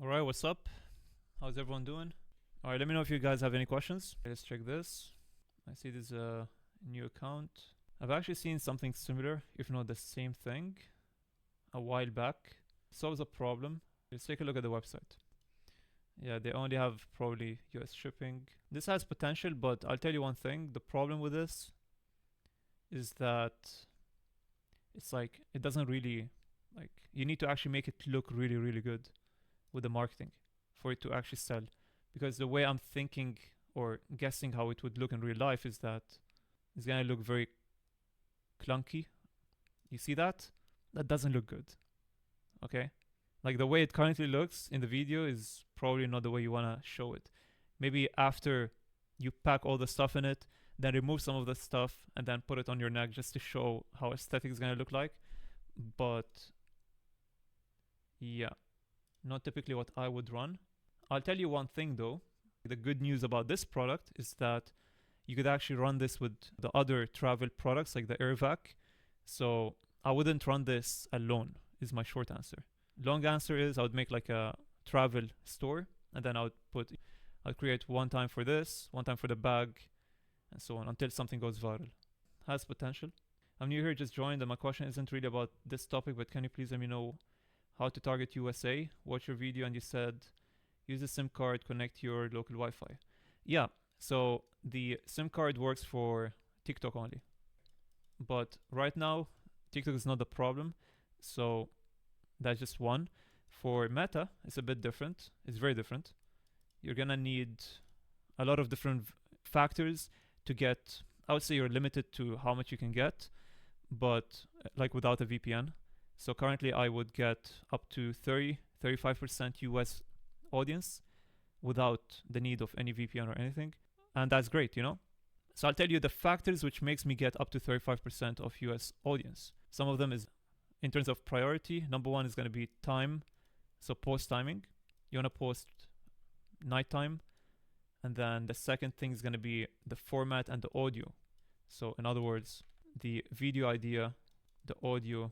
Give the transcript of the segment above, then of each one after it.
All right, what's up? How's everyone doing? All right, let me know if you guys have any questions. Let's check this. I see there's a new account. I've actually seen something similar, if not the same thing, a while back. Solves a problem. Let's take a look at the website. Yeah, they only have probably US shipping. This has potential, but I'll tell you one thing. The problem with this is that it's like, it doesn't really, like, you need to actually make it look really, really good with the marketing for it to actually sell. Because the way I'm thinking or guessing how it would look in real life is that it's gonna look very clunky. You see that? That doesn't look good. Okay? Like the way it currently looks in the video is probably not the way you wanna show it. Maybe after you pack all the stuff in it, then remove some of the stuff and then put it on your neck just to show how aesthetic is gonna look like. But yeah, not typically what I would run. I'll tell you one thing though. The good news about this product is that you could actually run this with the other travel products like the AirVac. So I wouldn't run this alone, is my short answer. Long answer is I would make like a travel store and then I'll create one time for this, one time for the bag, and so on until something goes viral. Has potential. I'm new here, just joined, and my question isn't really about this topic, but can you please let me know how to target USA? Watch your video and you said use a SIM card, connect your local Wi-Fi. Yeah, so the SIM card works for TikTok only. But right now, TikTok is not the problem. So that's just one. For Meta, it's a bit different. It's very different. You're gonna need a lot of different factors to get. I would say you're limited to how much you can get, but like without a VPN. So currently I would get up to 35% US audience without the need of any VPN or anything. And that's great, you know? So I'll tell you the factors which makes me get up to 35% of US audience. Some of them is in terms of priority. Number one is going to be time. So post timing. You want to post nighttime. And then the second thing is going to be the format and the audio. So in other words, the video idea, the audio.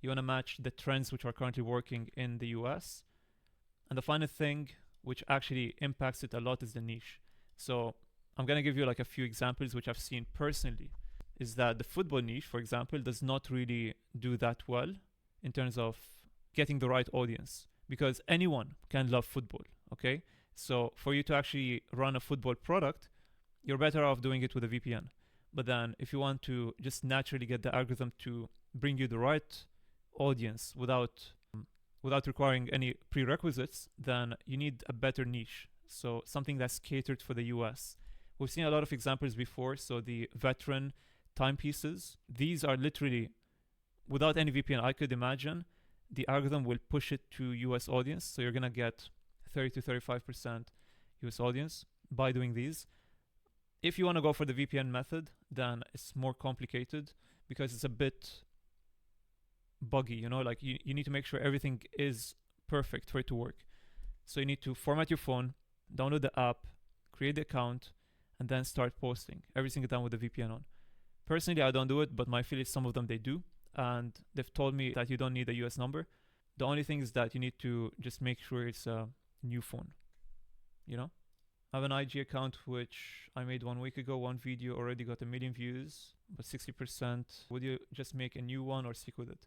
You want to match the trends which are currently working in the US. And the final thing, which actually impacts it a lot, is the niche. So I'm going to give you like a few examples which I've seen personally. Is that the football niche, for example, does not really do that well in terms of getting the right audience. Because anyone can love football, okay? So for you to actually run a football product, you're better off doing it with a VPN. But then if you want to just naturally get the algorithm to bring you the right audience without requiring any prerequisites, then you need a better niche. So something that's catered for the US. We've seen a lot of examples before. So the veteran timepieces, these are literally, without any VPN, I could imagine the algorithm will push it to US audience. So you're going to get 30 to 35% US audience by doing these. If you want to go for the VPN method, then it's more complicated because it's a bit buggy, you know, like you need to make sure everything is perfect for it to work. So you need to format your phone, download the app, create the account, and then start posting. Everything is done with the VPN on. Personally, I don't do it, but my affiliates, some of them they do, and they've told me that you don't need a US number. The only thing is that you need to just make sure it's a new phone, you know? I have an IG account which I made 1 week ago. One video already got 1 million views, but 60%. Would you just make a new one or stick with it?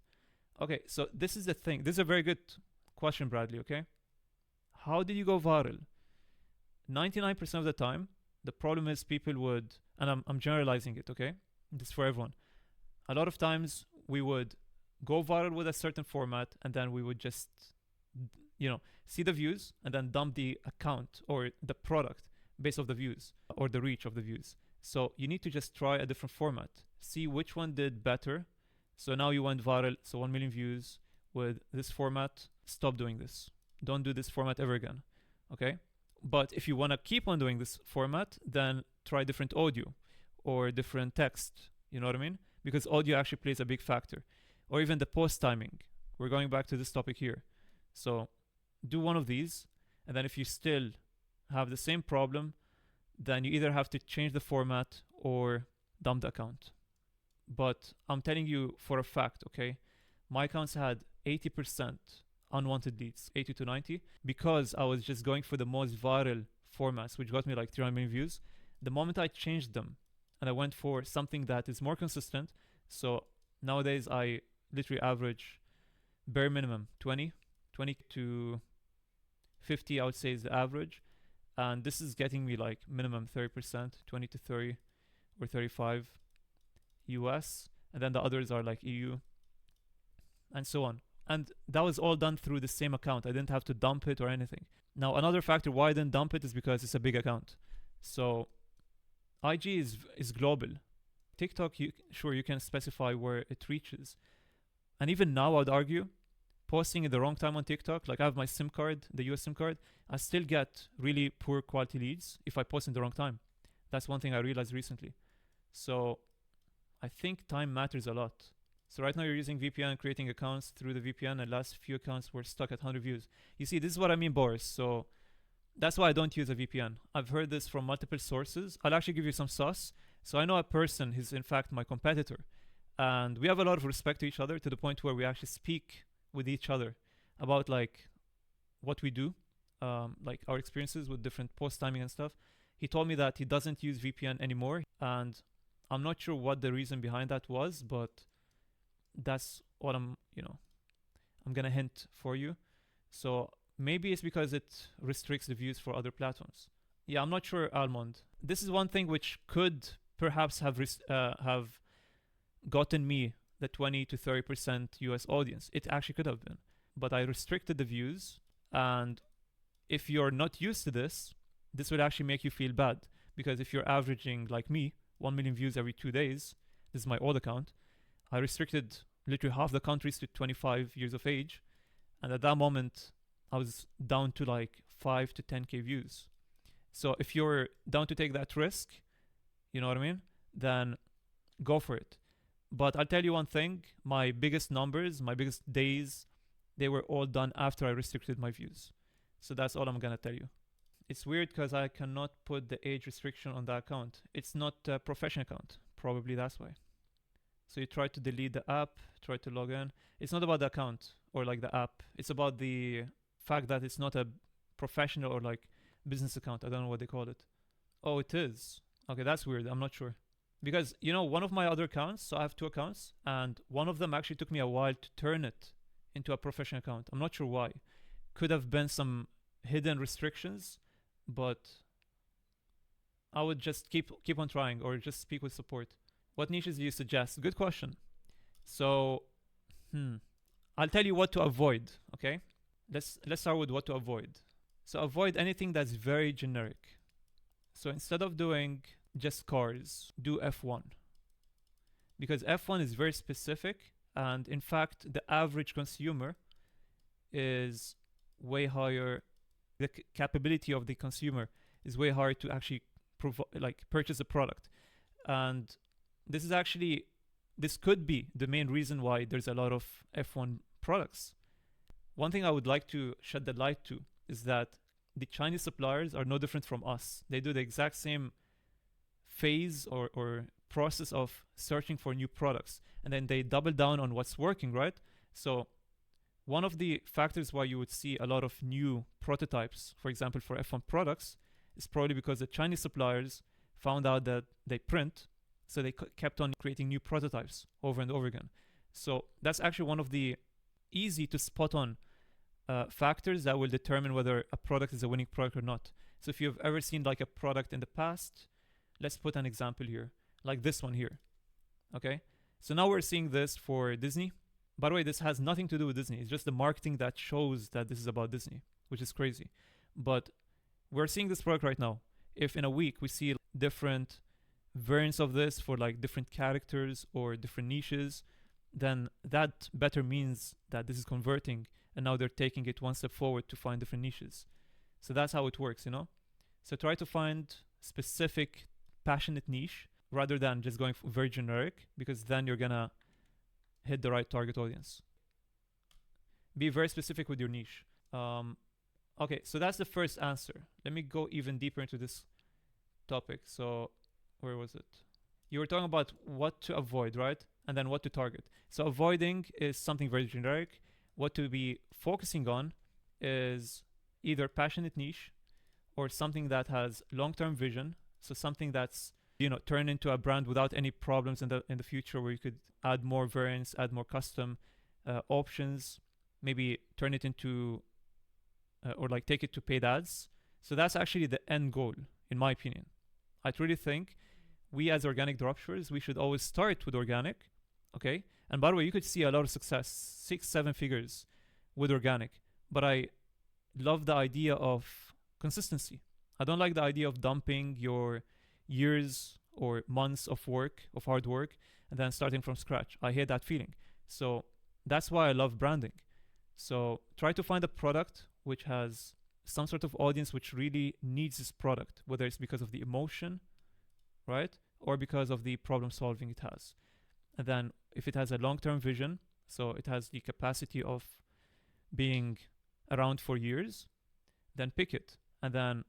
Okay, so this is the thing. This is a very good question, Bradley, okay? How did you go viral? 99% of the time, the problem is people would, and I'm generalizing it, okay? This is for everyone. A lot of times we would go viral with a certain format and then we would just, you know, see the views and then dump the account or the product based off the views or the reach of the views. So you need to just try a different format. See which one did better. So now you went viral, so 1 million views with this format. Stop doing this. Don't do this format ever again, okay? But if you want to keep on doing this format, then try different audio or different text, you know what I mean? Because audio actually plays a big factor. Or even the post timing. We're going back to this topic here. So do one of these, and then if you still have the same problem, then you either have to change the format or dump the account. But I'm telling you for a fact, okay? My accounts had 80% unwanted leads, 80 to 90, because I was just going for the most viral formats, which got me like 300 million views. The moment I changed them and I went for something that is more consistent, so nowadays I literally average bare minimum 20 to 50, I would say, is the average. And this is getting me like minimum 30%, 20 to 30 or 35 US. And then the others are like EU and so on. And that was all done through the same account. I didn't have to dump it or anything. Now, another factor why I didn't dump it is because it's a big account. So IG is global. TikTok, you can specify where it reaches. And even now, I would argue, posting at the wrong time on TikTok, like I have my SIM card, the US SIM card, I still get really poor quality leads if I post in the wrong time. That's one thing I realized recently. So I think time matters a lot. So right now you're using VPN, creating accounts through the VPN, and last few accounts were stuck at 100 views. You see, this is what I mean, Boris. So that's why I don't use a VPN. I've heard this from multiple sources. I'll actually give you some sauce. So I know a person who's in fact my competitor, and we have a lot of respect to each other to the point where we actually speak with each other about like what we do, like our experiences with different post timing and stuff. He told me that he doesn't use VPN anymore, and I'm not sure what the reason behind that was, but that's what I'm gonna hint for you. So maybe it's because it restricts the views for other platforms. Yeah, I'm not sure, Almond. This is one thing which could perhaps have gotten me the 20 to 30% US audience. It actually could have been. But I restricted the views, and if you're not used to this would actually make you feel bad. Because if you're averaging, like me, 1 million views every 2 days, this is my old account, I restricted literally half the countries to 25 years of age. And at that moment, I was down to like 5 to 10K views. So if you're down to take that risk, you know what I mean? Then go for it. But I'll tell you one thing, my biggest numbers, my biggest days, they were all done after I restricted my views. So that's all I'm gonna tell you. It's weird because I cannot put the age restriction on the account. It's not a professional account. Probably that's why. So you try to delete the app, try to log in. It's not about the account or like the app. It's about the fact that it's not a professional or like business account. I don't know what they call it. Oh, it is. Okay, that's weird. I'm not sure. Because, one of my other accounts, so I have 2 accounts, and one of them actually took me a while to turn it into a professional account. I'm not sure why. Could have been some hidden restrictions, but I would just keep on trying or just speak with support. What niches do you suggest? Good question. So, I'll tell you what to avoid, okay? Let's start with what to avoid. So avoid anything that's very generic. So instead of doing just cars, do F1. Because F1 is very specific, and in fact, the average consumer is way higher. The capability of the consumer is way higher to actually purchase a product. And this could be the main reason why there's a lot of F1 products. One thing I would like to shed the light to is that the Chinese suppliers are no different from us. They do the exact same phase or process of searching for new products, and then they double down on what's working, right? So one of the factors why you would see a lot of new prototypes, for example, for F1 products, is probably because the Chinese suppliers found out that they print, so they kept on creating new prototypes over and over again. So that's actually one of the easy to spot on factors that will determine whether a product is a winning product or not. So if you've ever seen like a product in the past, let's put an example here, like this one here, okay? So now we're seeing this for Disney. By the way, this has nothing to do with Disney. It's just the marketing that shows that this is about Disney, which is crazy. But we're seeing this product right now. If in a week we see different variants of this for like different characters or different niches, then that better means that this is converting, and now they're taking it one step forward to find different niches. So that's how it works, So try to find specific passionate niche rather than just going very generic, because then you're gonna hit the right target audience. Be very specific with your niche. Okay, so that's the first answer. Let me go even deeper into this topic. So where was it? You were talking about what to avoid, right? And then what to target. So avoiding is something very generic. what to be focusing on is either passionate niche or something that has long-term vision. So something that's, turn into a brand without any problems in the future, where you could add more variants, add more custom options, maybe turn it into or like take it to paid ads. So that's actually the end goal, in my opinion. I truly think we as organic dropshippers, we should always start with organic, okay? And by the way, you could see a lot of success, 6-7 figures with organic. But I love the idea of consistency. I don't like the idea of dumping your years or months of work, of hard work, and then starting from scratch. I hate that feeling. So that's why I love branding. So try to find a product which has some sort of audience which really needs this product, whether it's because of the emotion, right? Or because of the problem solving it has. And then if it has a long-term vision, so it has the capacity of being around for years, then pick it. And then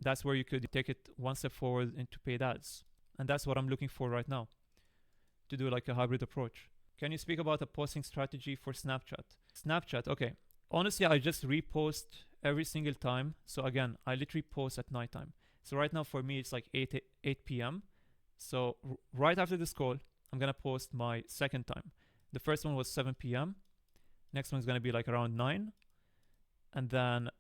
that's where you could take it one step forward into paid ads. And that's what I'm looking for right now, to do like a hybrid approach. Can you speak about a posting strategy for Snapchat? Snapchat, okay. Honestly, I just repost every single time. So again, I literally post at nighttime. So right now for me, it's like 8 p.m. So right after this call, I'm going to post my second time. The first one was 7 p.m. Next one's going to be like around 9. And then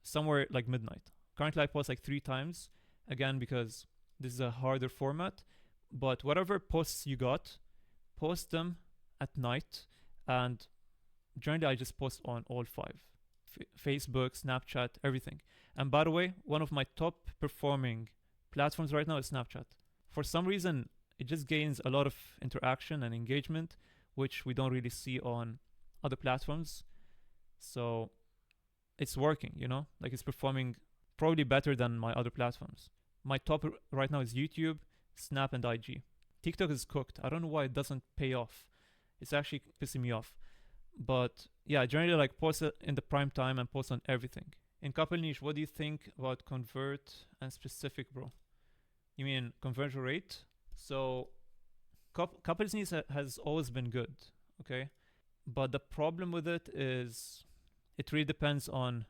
somewhere like midnight. Currently, I post like 3 times. Again, because this is a harder format. But whatever posts you got, post them at night. And generally, I just post on all 5. Facebook, Snapchat, everything. And by the way, one of my top performing platforms right now is Snapchat. For some reason, it just gains a lot of interaction and engagement, which we don't really see on other platforms. So it's working, like it's performing probably better than my other platforms. My top right now is YouTube, Snap, and IG. TikTok is cooked. I don't know why it doesn't pay off. It's actually pissing me off. But yeah, generally like post it in the prime time and post on everything. In couple niche, what do you think about convert and specific, bro? You mean conversion rate? So couples niche has always been good, okay? But the problem with it is it really depends on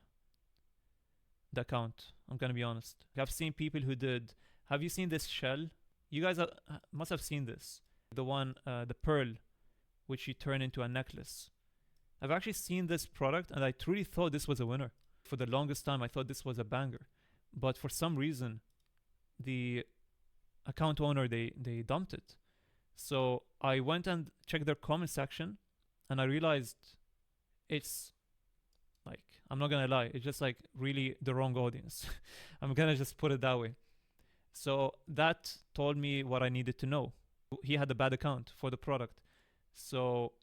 the account. I'm gonna be honest. I've seen people who did. Have you seen this shell? You guys must have seen this. The one, the pearl, which you turn into a necklace. I've actually seen this product and I truly thought this was a winner. For the longest time, I thought this was a banger. But for some reason, the account owner, they dumped it. So I went and checked their comment section and I realized it's like, I'm not gonna lie, it's just like really the wrong audience. I'm gonna just put it that way. So that told me what I needed to know. He had a bad account for the product. So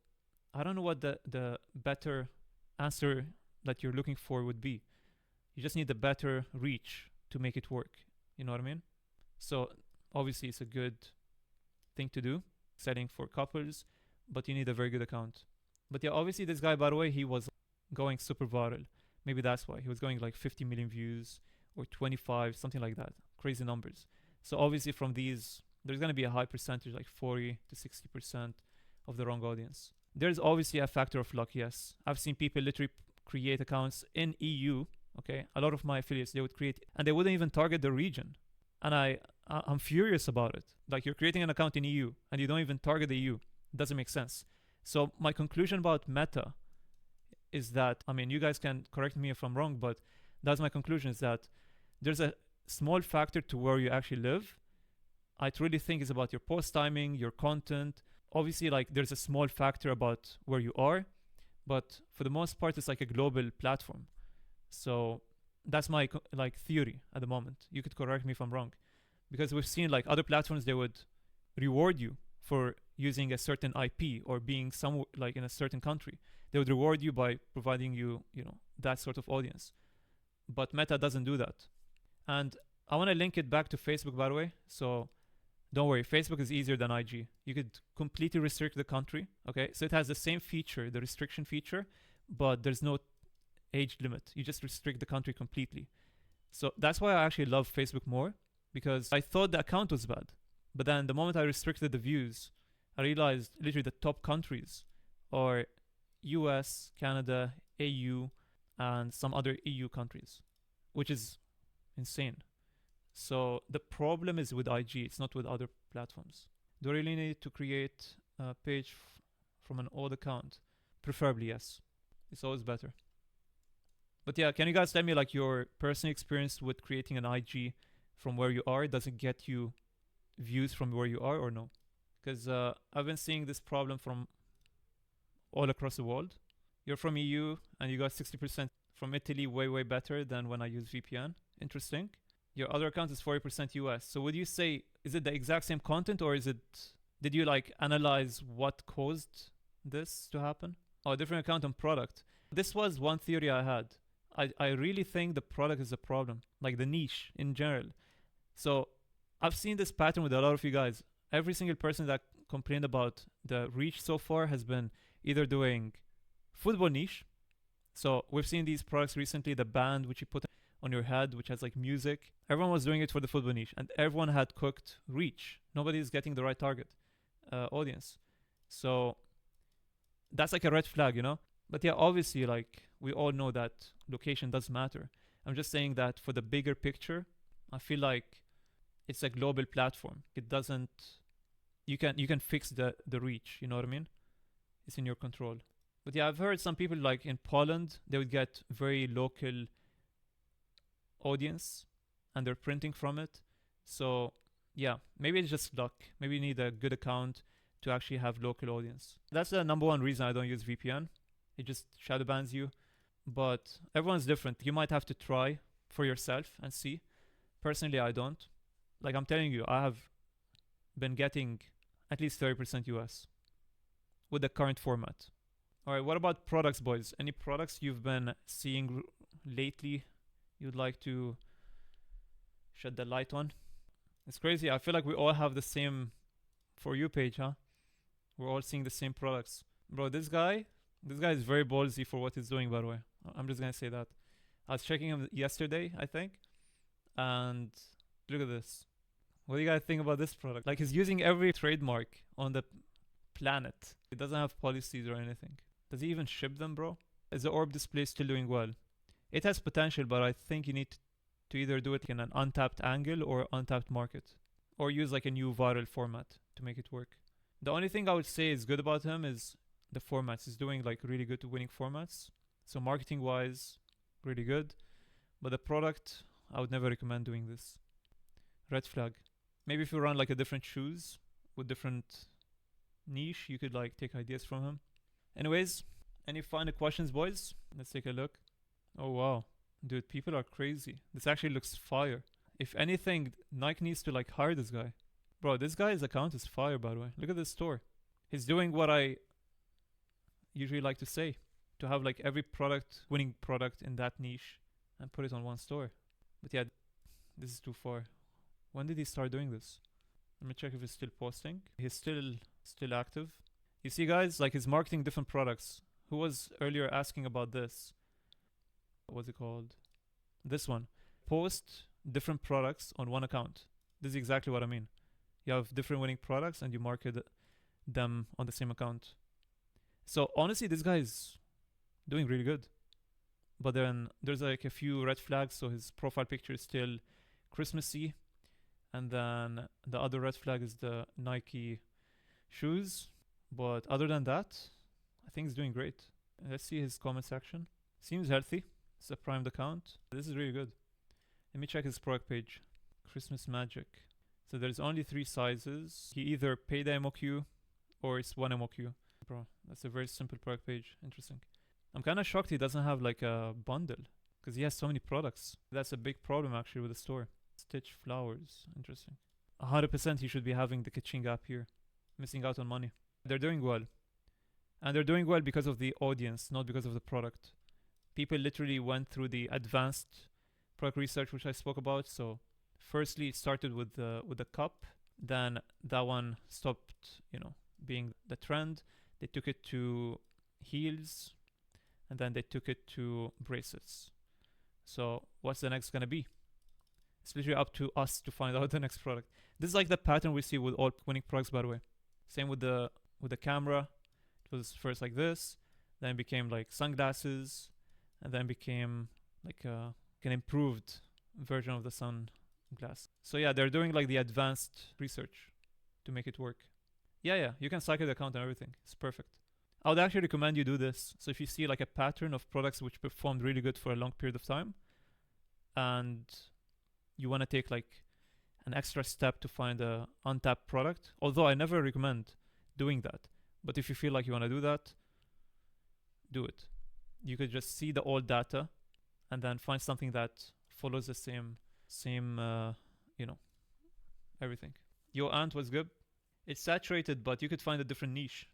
I don't know what the better answer that you're looking for would be. You just need a better reach to make it work. You know what I mean? So obviously it's a good thing to do, setting for couples, but you need a very good account. But yeah, obviously this guy, by the way, he was going super viral. Maybe that's why. He was going like 50 million views or 25, something like that. Crazy numbers. So obviously from these, there's going to be a high percentage, like 40 to 60% of the wrong audience. There's obviously a factor of luck, yes. I've seen people literally create accounts in EU, okay? A lot of my affiliates, they would create, and they wouldn't even target the region. And I'm furious about it. Like, you're creating an account in EU, and you don't even target the EU. It doesn't make sense. So my conclusion about Meta is that, I mean, you guys can correct me if I'm wrong, but that's my conclusion, is that there's a small factor to where you actually live. I truly think it's about your post timing, your content. Obviously, like, there's a small factor about where you are, but for the most part, it's like a global platform. So that's my like theory at the moment. You could correct me if I'm wrong, because we've seen like other platforms, they would reward you for using a certain IP or being some like in a certain country. They would reward you by providing you, that sort of audience. But Meta doesn't do that. And I want to link it back to Facebook, by the way. So don't worry, Facebook is easier than IG. You could completely restrict the country, okay? So it has the same feature, the restriction feature, but there's no age limit. You just restrict the country completely. So that's why I actually love Facebook more, because I thought the account was bad. But then the moment I restricted the views, I realized literally the top countries are US, Canada, AU, and some other EU countries, which is insane. So the problem is with IG, it's not with other platforms. Do I really need to create a page from an old account? Preferably, yes. It's always better. But yeah, can you guys tell me like your personal experience with creating an IG from where you are? Does it get you views from where you are or no? Because I've been seeing this problem from all across the world. You're from EU and you got 60% from Italy, way better than when I use VPN. Interesting. Your other account is 40% US. So would you say, is it the exact same content, or did you like analyze what caused this to happen? Oh, a different account on product. This was one theory I had. I really think the product is a problem, like the niche in general. So I've seen this pattern with a lot of you guys. Every single person that complained about the reach so far has been either doing football niche. So we've seen these products recently, the band which you put on your head, which has like music. Everyone was doing it for the football niche, and everyone had cooked reach. Nobody's getting the right target audience. So that's like a red flag, you know? But yeah, obviously, like we all know that location does matter. I'm just saying that for the bigger picture, I feel like it's a global platform. It doesn't. You can fix the reach. You know what I mean? It's in your control. But yeah, I've heard some people like in Poland, they would get very local audience and they're printing from it. So yeah, maybe it's just luck. Maybe you need a good account to actually have local audience. That's the number one reason I don't use VPN. It just shadow bans you. But everyone's different. You might have to try for yourself and see. Personally, I don't. Like I'm telling you, I have been getting at least 30% US with the current format. All right, what about products, boys? Any products you've been seeing lately you'd like to shed the light on? It's crazy. I feel like we all have the same For You page, huh? We're all seeing the same products. Bro, this guy is very ballsy for what he's doing, by the way. I'm just gonna say that. I was checking him yesterday, I think, and look at this. What do you guys think about this product? Like, he's using every trademark on the planet. It doesn't have policies or anything. Does he even ship them, bro? Is the orb display still doing well? It has potential, but I think you need to either do it in an untapped angle or untapped market, or use like a new viral format to make it work. The only thing I would say is good about him is the formats. He's doing like really good winning formats. So marketing wise, really good. But the product, I would never recommend doing this. Red flag. Maybe if you run like a different shoes with different niche, you could like take ideas from him. Anyways, any final questions, boys? Let's take a look. Oh wow, dude, people are crazy. This actually looks fire. If anything, Nike needs to like hire this guy. Bro, this guy's account is fire, by the way. Look at this store. He's doing what I usually like to say, to have like every winning product in that niche and put it on one store. But yeah, this is too far. When did he start doing this? Let me check if he's still posting. He's still active. You see, guys, like he's marketing different products. Who was earlier asking about this? What's it called? This one. Post different products on one account. This is exactly what I mean. You have different winning products and you market them on the same account. So honestly, this guy is doing really good. But then there's like a few red flags. So his profile picture is still Christmassy. And then the other red flag is the Nike shoes. But other than that, I think he's doing great. Let's see his comment section. Seems healthy. It's a primed account. This is really good. Let me check his product page. Christmas Magic. So there's only 3 sizes. He either paid the MOQ or it's 1 MOQ. Bro, that's a very simple product page. Interesting. I'm kind of shocked he doesn't have like a bundle because he has so many products. That's a big problem actually with the store. Stitch flowers. Interesting. 100% he should be having the Kaching app here. Missing out on money. They're doing well. And they're doing well because of the audience, not because of the product. People literally went through the advanced product research which I spoke about. So firstly it started with the cup. Then that one stopped, being the trend. They took it to heels. And then they took it to bracelets. So what's the next gonna be? It's literally up to us to find out the next product. This is like the pattern we see with all winning products, by the way. Same with the camera. It was first like this. then it became like sunglasses, and then became like an improved version of the sunglass. So yeah, they're doing like the advanced research to make it work. Yeah, you can cycle the account and everything. It's perfect. I would actually recommend you do this. So if you see like a pattern of products which performed really good for a long period of time, and you want to take like an extra step to find a untapped product, although I never recommend doing that, but if you feel like you want to do that, do it. You could just see the old data and then find something that follows the same you know, everything. Your ant was good. It's saturated, but you could find a different niche.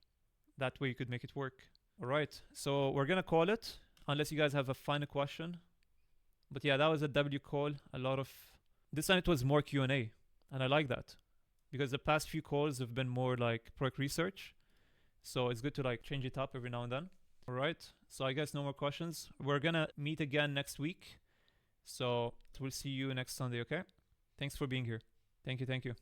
That way you could make it work. All right, so we're gonna call it, unless you guys have a final question. But yeah, that was a W call. A lot of this time it was more Q&A, and I like that because the past few calls have been more like product research. So it's good to like change it up every now and then. All right, so I guess no more questions. We're gonna meet again next week. So we'll see you next Sunday, okay? Thanks for being here. Thank you.